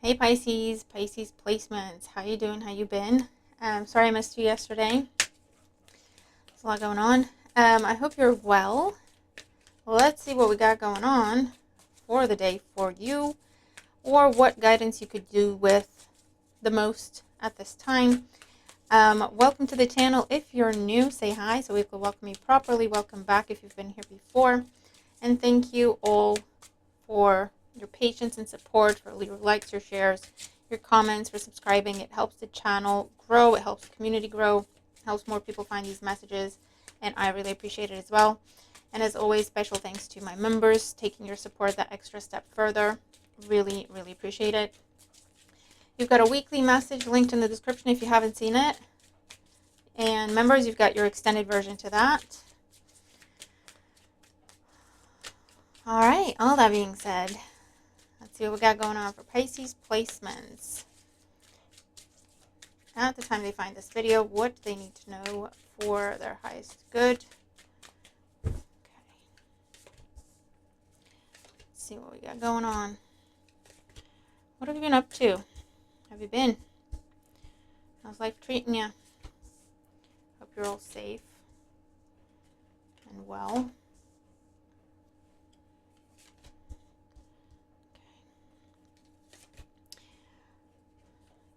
Hey Pisces, Pisces placements. How you doing? How you been? Sorry I missed you yesterday. There's a lot going on. I hope you're well. Let's see what we got going on for the day for you, or what guidance you could do with the most at this time. Welcome to the channel. If you're new, say hi so we can welcome you properly. Welcome back if you've been here before. And thank you all for your patience and support, for your likes, your shares, your comments, for subscribing. It helps the channel grow. It helps the community grow. It helps more people find these messages. And I really appreciate it as well. And as always, special thanks to my members taking your support that extra step further. Really, really appreciate it. You've got a weekly message linked in the description if you haven't seen it. And members, you've got your extended version to that. All right, all that being said, let's see what we got going on for Pisces placements. At the time they find this video, what do they need to know for their highest good? Okay. Let's see what we got going on. What have you been up to? Have you been? How's life treating you? Hope you're all safe and well.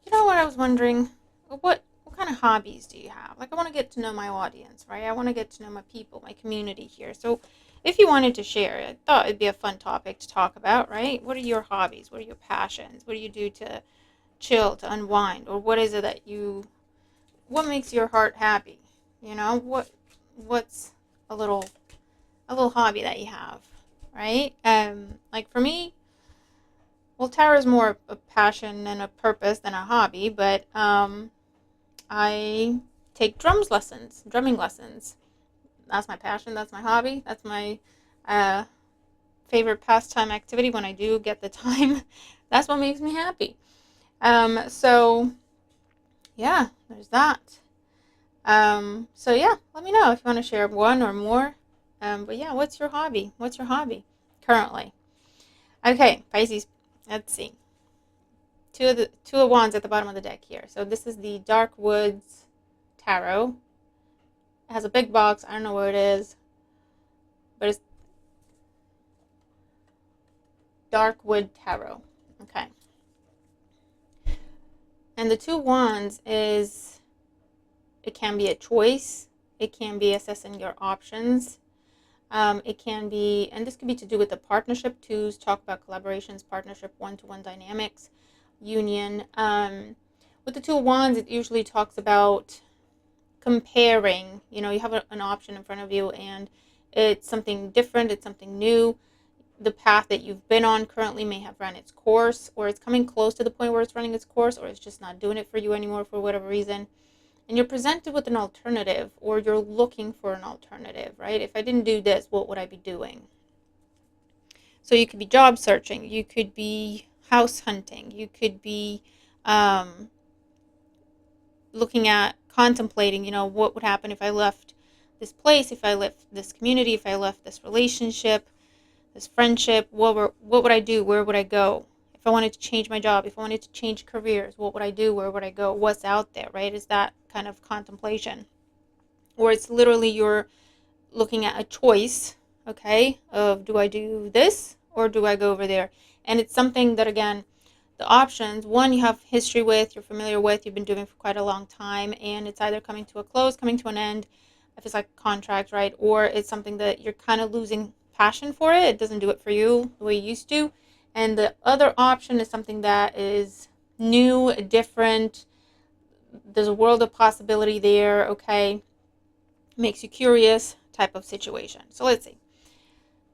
You know what I was wondering? What kind of hobbies do you have? Like, I want to get to know my audience, right? I want to get to know my people, my community here. So if you wanted to share, I thought it'd be a fun topic to talk about, right? What are your hobbies? What are your passions? What do you do to chill, to unwind? Or what is it that what makes your heart happy? You know, what's a little hobby that you have, right? Like for me, well, tarot is more a passion and a purpose than a hobby, but I take drumming lessons. That's my passion. That's my hobby. That's my favorite pastime activity when I do get the time. That's what makes me happy. So yeah, there's that. So yeah, let me know if you want to share one or more. But yeah, what's your hobby? What's your hobby currently? Okay, Pisces. Let's see. Two of wands at the bottom of the deck here. So this is the Dark Woods Tarot. It has a big box. I don't know where it is, but it's Dark Wood Tarot. Okay. And the two wands is, it can be a choice. It can be assessing your options. It can be, and this could be to do with the partnership. Twos talk about collaborations, partnership, one-to-one dynamics, union. With the two of wands, it usually talks about comparing. You know, you have an option in front of you, and it's something different. It's something new. The path that you've been on currently may have run its course, or it's coming close to the point where it's running its course, or it's just not doing it for you anymore for whatever reason. And you're presented with an alternative, or you're looking for an alternative, right? If I didn't do this, what would I be doing? So you could be job searching, you could be house hunting, you could be looking at, contemplating, you know, what would happen if I left this place, if I left this community, if I left this relationship, this friendship, what would I do? Where would I go? If I wanted to change my job, if I wanted to change careers, what would I do? Where would I go? What's out there, right? Is that kind of contemplation? Or it's literally you're looking at a choice, okay, of do I do this or do I go over there? And it's something that, again, the options, one, you have history with, you're familiar with, you've been doing for quite a long time, and it's either coming to a close, coming to an end, if it's like a contract, right? Or it's something that you're kind of losing passion for it. It doesn't do it for you the way you used to. And the other option is something that is new, different. There's a world of possibility there, okay? Makes you curious type of situation. So let's see.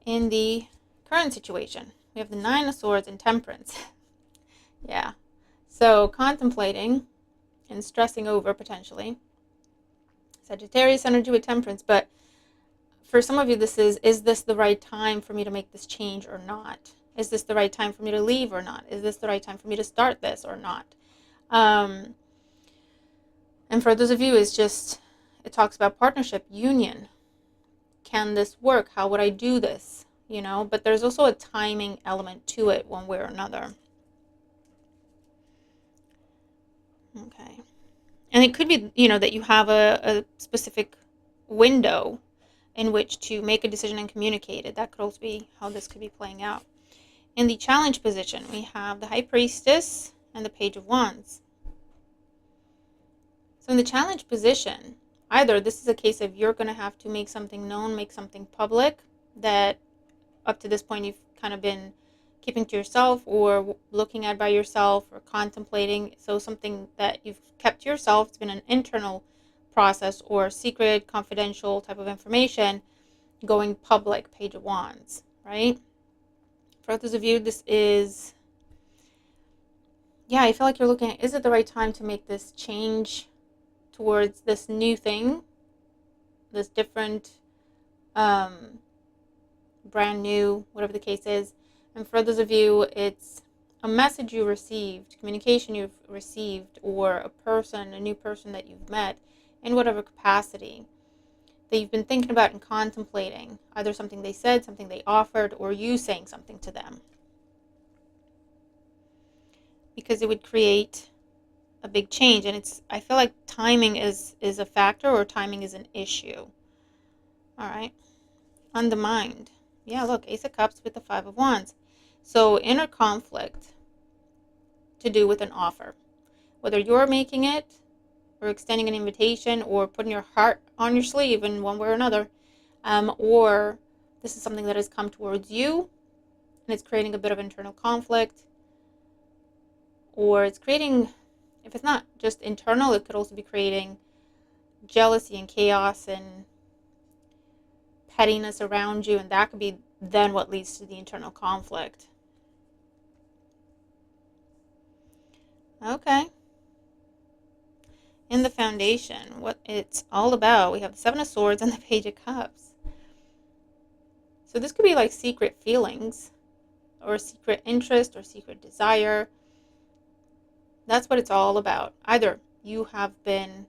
In the current situation, we have the Nine of Swords and Temperance. Yeah. So contemplating and stressing over potentially. Sagittarius energy with Temperance, but for some of you, this is this the right time for me to make this change or not? Is this the right time for me to leave or not? Is this the right time for me to start this or not? And for those of you, it's just, it talks about partnership, union. Can this work? How would I do this? You know, but there's also a timing element to it one way or another. Okay. And it could be, that you have a specific window in which to make a decision and communicate it. That could also be how this could be playing out. In the challenge position, we have the High Priestess and the Page of Wands. So in the challenge position, either this is a case of you're going to have to make something known, make something public that up to this point you've kind of been keeping to yourself or looking at by yourself or contemplating. So something that you've kept to yourself, it's been an internal process or secret, confidential type of information going public, Page of Wands, right? For those of you, this is, I feel like you're looking at, is it the right time to make this change towards this new thing, this different, brand new, whatever the case is. And for those of you, it's a message you received, communication you've received, or a new person that you've met in whatever capacity that you've been thinking about and contemplating, either something they said, something they offered, or you saying something to them. Because it would create a big change. And I feel like timing is a factor, or timing is an issue. All right. On the mind. Yeah, look, Ace of Cups with the Five of Wands. So inner conflict to do with an offer. Whether you're making it or extending an invitation or putting your heart on your sleeve in one way or another, or this is something that has come towards you and it's creating a bit of internal conflict, or it's creating, if it's not just internal, it could also be creating jealousy and chaos and pettiness around you, and that could be then what leads to the internal conflict. Okay. In the foundation, what it's all about, we have the Seven of Swords and the Page of Cups. So this could be like secret feelings or secret interest or secret desire. That's what it's all about. Either you have been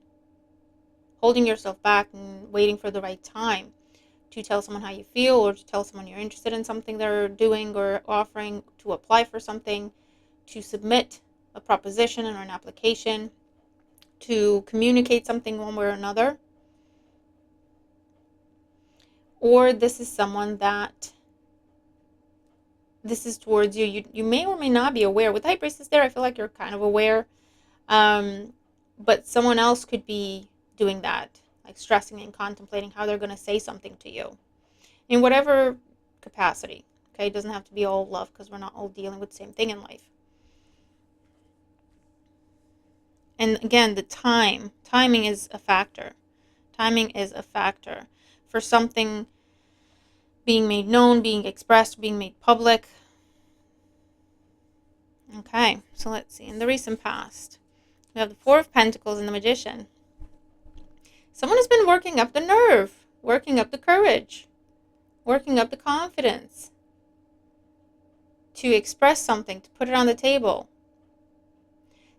holding yourself back and waiting for the right time to tell someone how you feel, or to tell someone you're interested in something they're doing or offering, to apply for something, to submit a proposition or an application, to communicate something one way or another. Or this is someone that this is towards you. You may or may not be aware. With High Priestess there, I feel like you're kind of aware. But someone else could be doing that, like stressing and contemplating how they're going to say something to you in whatever capacity. Okay, it doesn't have to be all love, because we're not all dealing with the same thing in life. And again, the timing is a factor. Timing is a factor for something being made known, being expressed, being made public. Okay, so let's see. In the recent past, we have the Four of Pentacles and the Magician. Someone has been working up the nerve, working up the courage, working up the confidence to express something, to put it on the table.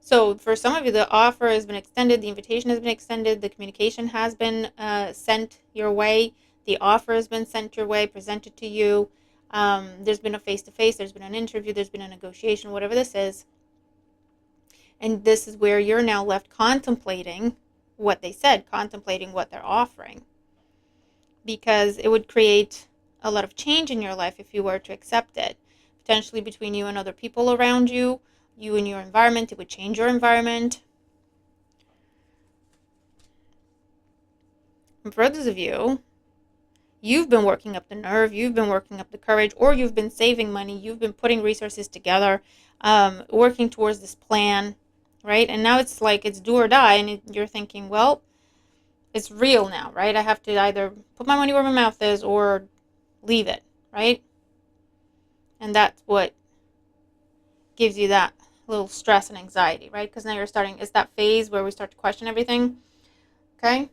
So for some of you, the offer has been extended, the invitation has been extended, the communication has been sent your way, the offer has been sent your way, presented to you. There's been a face-to-face, there's been an interview, there's been a negotiation, whatever this is. And this is where you're now left contemplating what they said, contemplating what they're offering. Because it would create a lot of change in your life if you were to accept it. Potentially between you and other people around you, you and your environment. It would change your environment. And for others of you, you've been working up the nerve, you've been working up the courage, or you've been saving money, you've been putting resources together, working towards this plan, right? And now it's like it's do or die, and you're thinking, well, it's real now, right? I have to either put my money where my mouth is or leave it, right? And that's what gives you that little stress and anxiety, right? Because now it's that phase where we start to question everything, okay?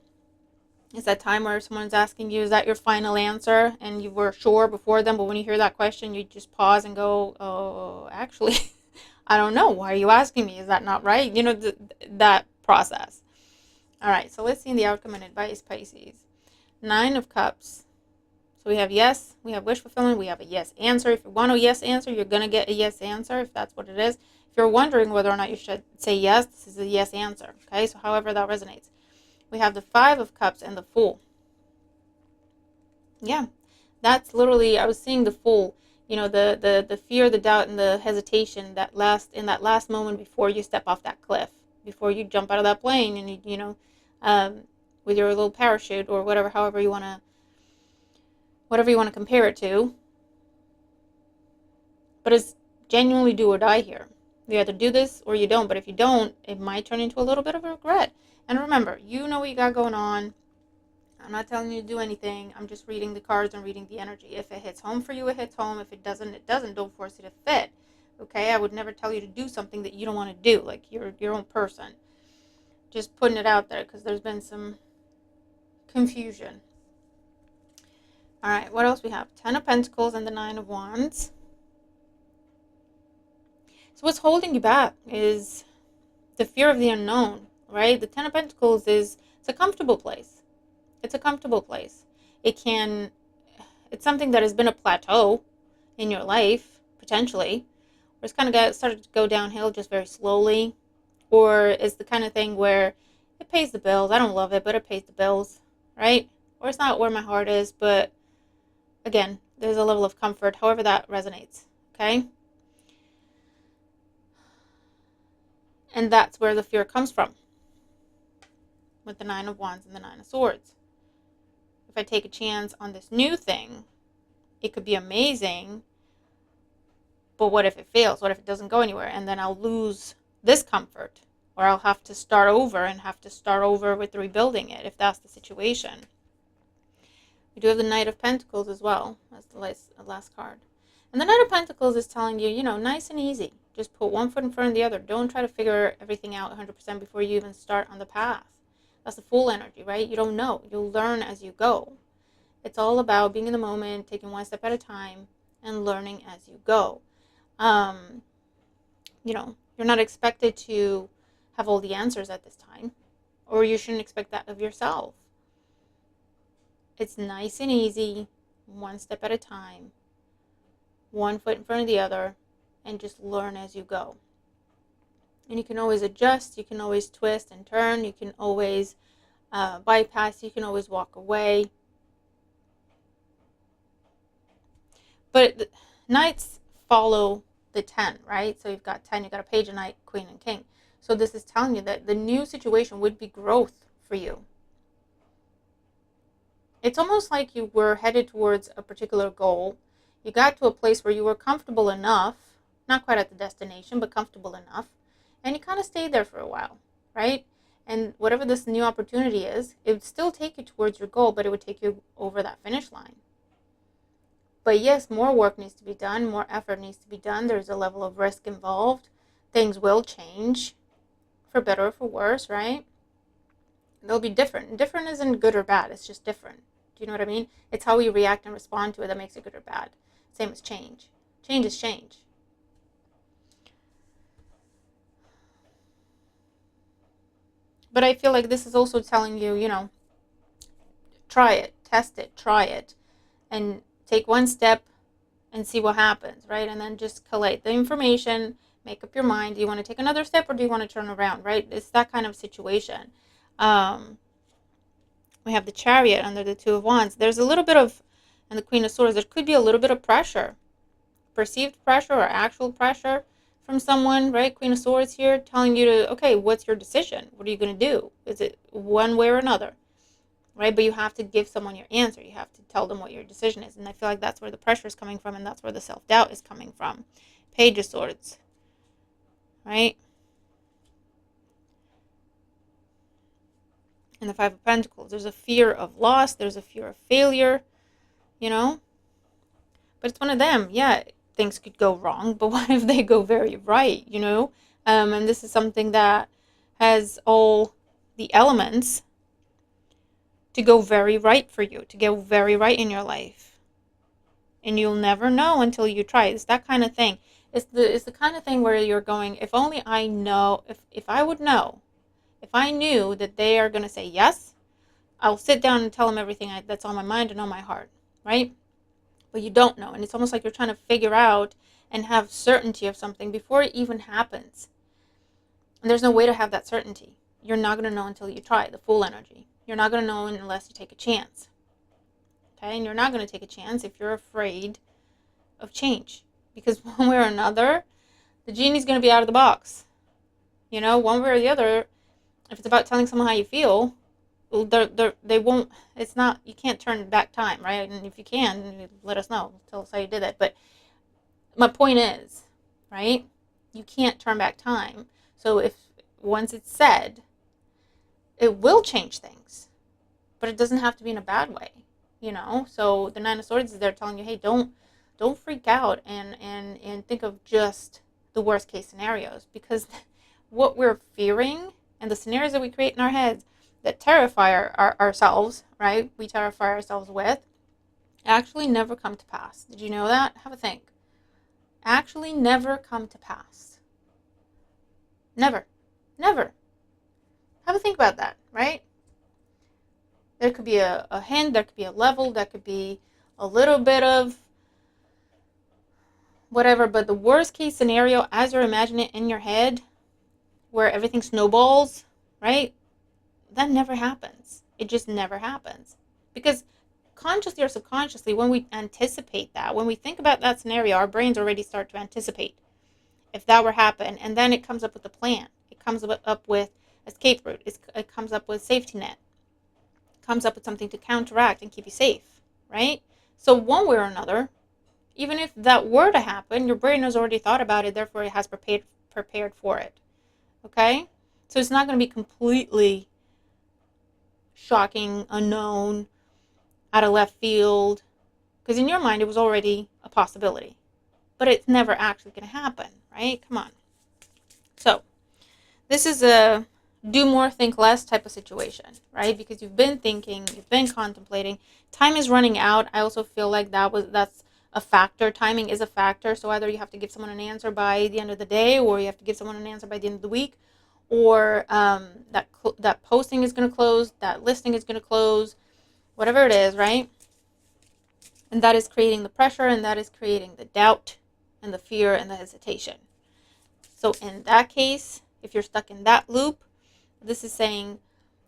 It's that time where someone's asking you, is that your final answer? And you were sure before them, but when you hear that question, you just pause and go, oh, actually, I don't know. Why are you asking me? Is that not right? That process. All right, so let's see the outcome and advice, Pisces. Nine of Cups. So we have yes, we have wish fulfillment, we have a yes answer. If you want a yes answer, you're going to get a yes answer if that's what it is. If you're wondering whether or not you should say yes, this is a yes answer. Okay, so however that resonates. We have the 5 of Cups and the Fool. Yeah, that's literally, I was seeing the Fool. You know, the fear, the doubt, and the hesitation that in that last moment before you step off that cliff, before you jump out of that plane, and you know, with your little parachute or whatever, whatever you want to compare it to. But it's genuinely do or die here. You either do this or you don't. But if you don't, it might turn into a little bit of a regret. And remember, you know what you got going on. I'm not telling you to do anything. I'm just reading the cards and reading the energy. If it hits home for you, it hits home. If it doesn't, it doesn't. Don't force it to fit. Okay? I would never tell you to do something that you don't want to do. Like you're your own person. Just putting it out there because there's been some confusion. All right, what else we have? 10 of Pentacles and the 9 of Wands. So what's holding you back is the fear of the unknown, right? The 10 of Pentacles it's a comfortable place. It's a comfortable place. It's something that has been a plateau in your life, potentially, or it's kind of started to go downhill just very slowly, or it's the kind of thing where it pays the bills. I don't love it, but it pays the bills, right? Or it's not where my heart is, but again, there's a level of comfort, however that resonates, okay? And that's where the fear comes from, with the 9 of Wands and the 9 of Swords. If I take a chance on this new thing, it could be amazing, but what if it fails? What if it doesn't go anywhere? And then I'll lose this comfort, or I'll have to start over with rebuilding it, if that's the situation. We do have the Knight of Pentacles as well. That's the last card. And the Knight of Pentacles is telling you, you know, nice and easy. Just put one foot in front of the other. Don't try to figure everything out 100% before you even start on the path. That's the Fool energy, right? You don't know. You'll learn as you go. It's all about being in the moment, taking one step at a time, and learning as you go. You know, you're not expected to have all the answers at this time, or you shouldn't expect that of yourself. It's nice and easy, one step at a time, one foot in front of the other, and just learn as you go. And you can always adjust, you can always twist and turn, you can always bypass, you can always walk away. But the Knights follow the 10, right? So you've got 10, you've got a Page, a Knight, Queen, and King. So this is telling you that the new situation would be growth for you. It's almost like you were headed towards a particular goal. You got to a place where you were comfortable enough, not quite at the destination, but comfortable enough. And you kind of stayed there for a while, right? And whatever this new opportunity is, it would still take you towards your goal, but it would take you over that finish line. But yes, more work needs to be done, more effort needs to be done. There's a level of risk involved. Things will change, for better or for worse, right? They'll be different. Different isn't good or bad, it's just different. Do you know what I mean? It's how we react and respond to it that makes it good or bad. Same as change. Change is change. But I feel like this is also telling you, you know, try it, test it, try it, and take one step and see what happens, right? And then just collate the information, make up your mind. Do you want to take another step or do you want to turn around, right? It's that kind of situation. We have the Chariot under the 2 of Wands. There's a little bit of, and the Queen of Swords, there could be a little bit of pressure, perceived pressure or actual pressure from someone, right? Queen of Swords here telling you to, okay, what's your decision? What are you going to do? Is it one way or another, right? But you have to give someone your answer. You have to tell them what your decision is. And I feel like that's where the pressure is coming from, and that's where the self-doubt is coming from. Page of Swords, right? And the 5 of Pentacles. There's a fear of loss. There's a fear of failure, you know? But it's one of them. Yeah, things could go wrong, but what if they go very right, you know? And this is something that has all the elements to go very right for you, to go very right in your life. And you'll never know until you try. It's that kind of thing. It's the kind of thing where you're going, if only I know, if I would know, if I knew that they are going to say yes, I'll sit down and tell them everything that's on my mind and on my heart, right? But you don't know. And it's almost like you're trying to figure out and have certainty of something before it even happens. And there's no way to have that certainty. You're not going to know until you try the full energy. You're not going to know unless you take a chance. Okay? And you're not going to take a chance if you're afraid of change. Because one way or another, the genie's going to be out of the box. You know, one way or the other, if it's about telling someone how you feel, they won't, it's not, you can't turn back time, right? And if you can, let us know. Tell us how you did it. But my point is, right, you can't turn back time. So if once it's said, it will change things. But it doesn't have to be in a bad way, you know? So the Nine of Swords is there telling you, hey, don't freak out and think of just the worst case scenarios, because what we're fearing and the scenarios that we create in our heads that terrify ourselves, right? We terrify ourselves with, actually never come to pass. Did you know that? Have a think. Actually never come to pass. Never. Never. Have a think about that, right? There could be a hint, there could be a level, there could be a little bit of whatever, but the worst case scenario, as you're imagining it in your head, where everything snowballs, right? That never happens. It just never happens. Because consciously or subconsciously, when we anticipate that, when we think about that scenario, our brains already start to anticipate if that were happen, and then it comes up with a plan. It comes up with escape route. It comes up with safety net. It comes up with something to counteract and keep you safe, right? So one way or another, even if that were to happen, your brain has already thought about it, therefore it has prepared for it. Okay? So it's not going to be completely shocking, unknown, out of left field, because in your mind it was already a possibility. But it's never actually going to happen, right? Come on. So this is a do more, think less type of situation, right? Because you've been thinking, you've been contemplating. Time is running out. I also feel like that's a factor. Timing is a factor. So either you have to give someone an answer by the end of the day, or you have to give someone an answer by the end of the week, or that posting is going to close, that listing is going to close, whatever it is, right? And that is creating the pressure, and that is creating the doubt and the fear and the hesitation. So in that case, if you're stuck in that loop, this is saying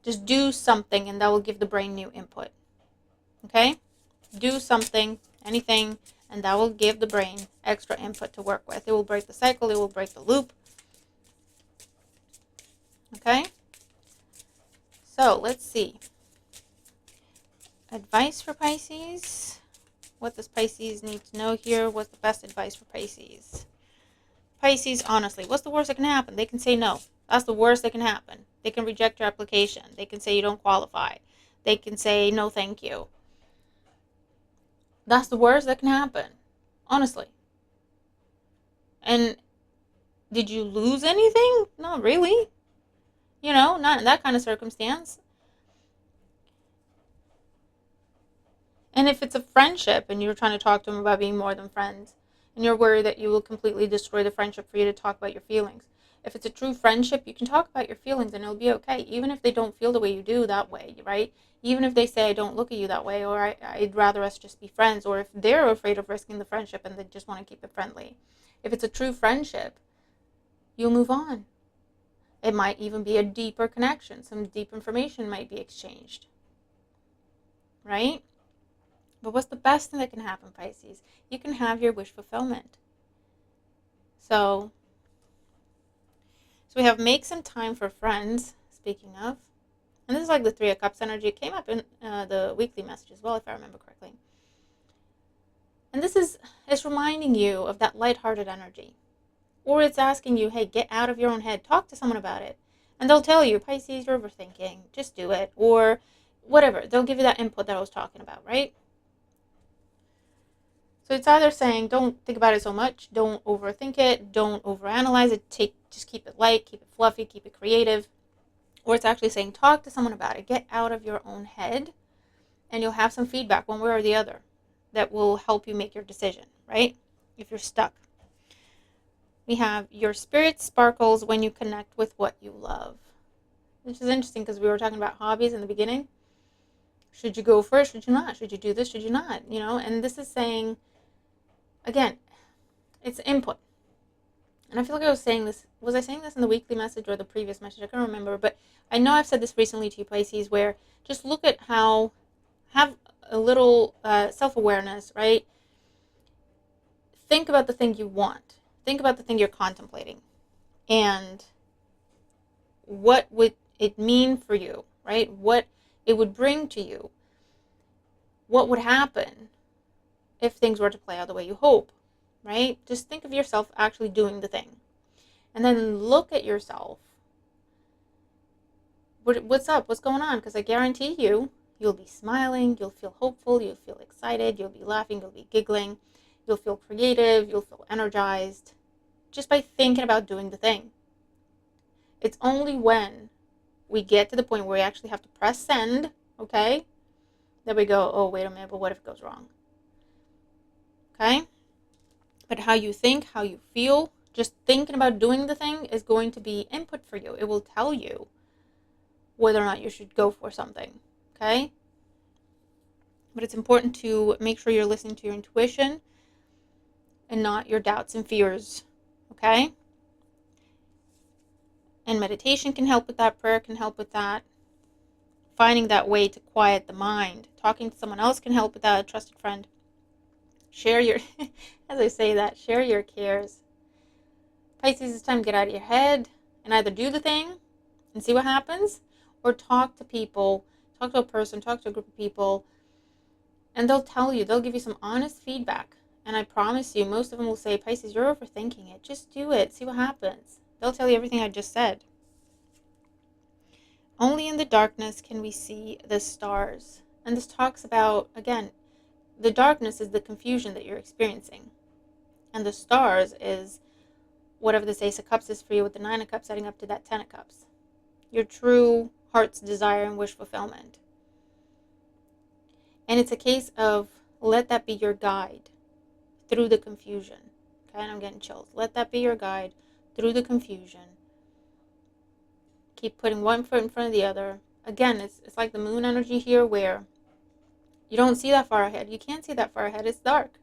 just do something, and that will give the brain new input. Okay? Do something, anything, and that will give the brain extra input to work with. It will break the cycle. It will break the loop. Okay? So let's see. Advice for Pisces. What does Pisces need to know here? What's the best advice for Pisces? Pisces, honestly, what's the worst that can happen? They can say no. That's the worst that can happen. They can reject your application. They can say you don't qualify. They can say no thank you. That's the worst that can happen. Honestly. And did you lose anything? Not really. You know, not in that kind of circumstance. And if it's a friendship and you're trying to talk to them about being more than friends, and you're worried that you will completely destroy the friendship for you to talk about your feelings. If it's a true friendship, you can talk about your feelings and it'll be okay. Even if they don't feel the way you do that way, right? Even if they say, I don't look at you that way, or I'd rather us just be friends, or if they're afraid of risking the friendship and they just want to keep it friendly. If it's a true friendship, you'll move on. It might even be a deeper connection. Some deep information might be exchanged. Right? But what's the best thing that can happen, Pisces? You can have your wish fulfillment. So we have make some time for friends, speaking of. And this is like the Three of Cups energy. It came up in the weekly message as well, if I remember correctly. And this is, it's reminding you of that lighthearted energy. Or it's asking you, hey, get out of your own head. Talk to someone about it. And they'll tell you, Pisces, you're overthinking. Just do it. Or whatever. They'll give you that input that I was talking about, right? So it's either saying, don't think about it so much, don't overthink it, don't overanalyze it, just keep it light, keep it fluffy, keep it creative. Or it's actually saying, talk to someone about it, get out of your own head, and you'll have some feedback one way or the other that will help you make your decision, right? If you're stuck. We have your spirit sparkles when you connect with what you love. Which is interesting because we were talking about hobbies in the beginning. Should you go first? Should you not? Should you do this? Should you not? You know, and this is saying, again, It's input. And I feel like I was saying this. Was I saying this in the weekly message or the previous message? I can't remember. But I know I've said this recently to you, Pisces, where just look at how, have a little self-awareness, right? Think about the thing you want. Think about the thing you're contemplating. And what would it mean for you, right? What it would bring to you. What would happen if things were to play out the way you hope, right? Just think of yourself actually doing the thing. And then look at yourself. What's up? What's going on? Because I guarantee you'll be smiling, you'll feel hopeful, you'll feel excited, you'll be laughing, you'll be giggling, you'll feel creative, you'll feel energized, just by thinking about doing the thing. It's only when we get to the point where we actually have to press send, okay, that we go, oh, wait a minute, but what if it goes wrong? Okay? But how you think, how you feel, just thinking about doing the thing is going to be input for you. It will tell you whether or not you should go for something, okay? But it's important to make sure you're listening to your intuition and not your doubts and fears, okay? And meditation can help with that. Prayer can help with that. Finding that way to quiet the mind. Talking to someone else can help with that, a trusted friend. Share your, as I say that, share your cares. Pisces, it's time to get out of your head and either do the thing and see what happens, or talk to people, talk to a person, talk to a group of people, and they'll tell you, they'll give you some honest feedback. And I promise you, most of them will say, Pisces, you're overthinking it. Just do it. See what happens. They'll tell you everything I just said. Only in the darkness can we see the stars. And this talks about, again, the darkness is the confusion that you're experiencing. And the stars is whatever this Ace of Cups is for you, with the Nine of Cups heading up to that Ten of Cups. Your true heart's desire and wish fulfillment. And it's a case of let that be your guide through the confusion. Okay, and I'm getting chills. Let that be your guide through the confusion. Keep putting one foot in front of the other. Again, it's like the moon energy here, where you don't see that far ahead. You can't see that far ahead. It's dark.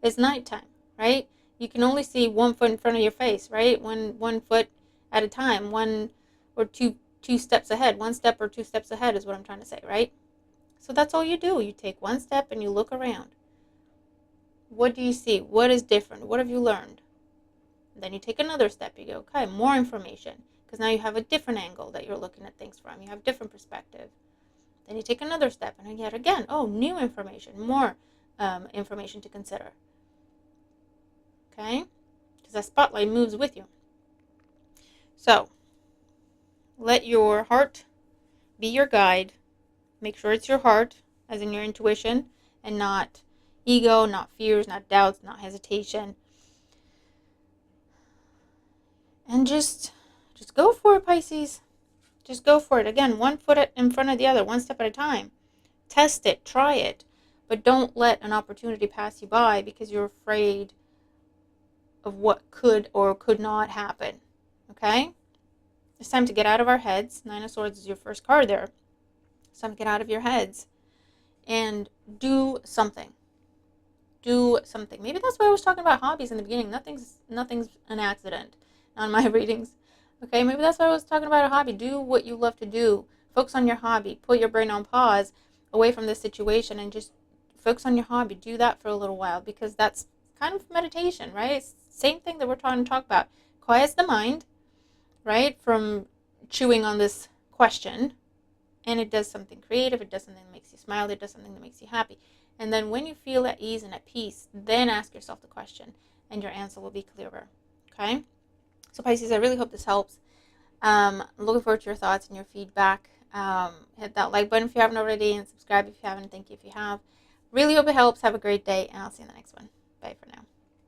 It's nighttime, right? You can only see 1 foot in front of your face, right? One foot at a time, one or two steps ahead. 1 step or 2 steps ahead is what I'm trying to say, right? So that's all you do. You take 1 step and you look around. What do you see? What is different? What have you learned? Then you take another step. You go, okay, more information. Because now you have a different angle that you're looking at things from. You have different perspective. Then you take another step, and yet again, oh, new information, more information to consider. Okay? Because that spotlight moves with you. So, let your heart be your guide. Make sure it's your heart, as in your intuition, and not ego, not fears, not doubts, not hesitation. And just go for it, Pisces. Just go for it. Again, 1 foot in front of the other, 1 step at a time. Test it, try it, but don't let an opportunity pass you by because you're afraid of what could or could not happen. Okay? It's time to get out of our heads. 9 of Swords is your first card there. It's time to get out of your heads and do something. Do something. Maybe that's why I was talking about hobbies in the beginning. Nothing's an accident on my readings. Okay, maybe that's why I was talking about a hobby. Do what you love to do. Focus on your hobby. Put your brain on pause away from this situation and just focus on your hobby. Do that for a little while, because that's kind of meditation, right? It's the same thing that we're trying to talk about. Quiets the mind, right, from chewing on this question, and it does something creative. It does something that makes you smile. It does something that makes you happy. And then when you feel at ease and at peace, then ask yourself the question, and your answer will be clearer. Okay? So Pisces, I really hope this helps. I'm looking forward to your thoughts and your feedback. Hit that like button if you haven't already, and subscribe if you haven't. Thank you if you have. Really hope it helps. Have a great day, and I'll see you in the next one. Bye for now.